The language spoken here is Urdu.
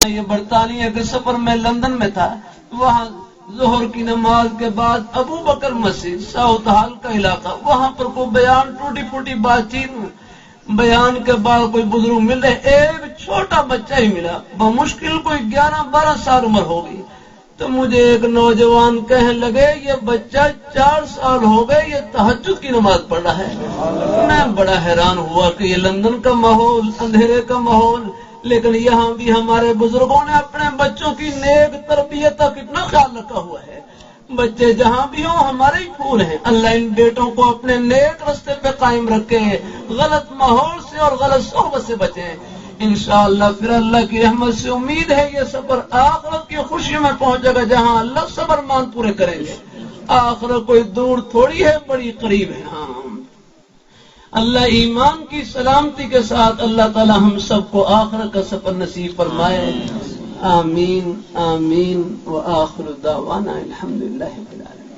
یہ برطانیہ کے سفر میں لندن میں تھا، وہاں ظہر کی نماز کے بعد ابو بکر مسجد ساؤتھ ہال کا علاقہ، وہاں پر کوئی بیان ٹوٹی پھوٹی بات چیت، بیان کے بعد کوئی بزرگ ملے، ایک چھوٹا بچہ ہی ملا، بمشکل کوئی 11-12 سال عمر ہوگی، تو مجھے ایک نوجوان کہنے لگے یہ بچہ 4 سال ہو گئے یہ تہجد کی نماز پڑھ رہا ہے۔ میں بڑا حیران ہوا کہ یہ لندن کا ماحول، اندھیرے کا ماحول، لیکن یہاں بھی ہمارے بزرگوں نے اپنے بچوں کی نیک تربیت کا کتنا خیال رکھا ہوا ہے۔ بچے جہاں بھی ہوں ہمارے ہی پھول ہیں، اللہ ان بیٹوں کو اپنے نیک رستے پہ قائم رکھے، غلط ماحول سے اور غلط صحبت سے بچیں انشاءاللہ۔ پھر اللہ کی رحمت سے امید ہے یہ سفر آخرت کی خوشی میں پہنچے گا، جہاں اللہ صبر مان پورے کریں گے۔ آخرت کوئی دور تھوڑی ہے، بڑی قریب ہے۔ ہاں اللہ ایمان کی سلامتی کے ساتھ اللہ تعالی ہم سب کو آخرت کا سفر نصیب فرمائے، آمین آمین۔ وآخر دعوانا الحمدللہ رب العالمین۔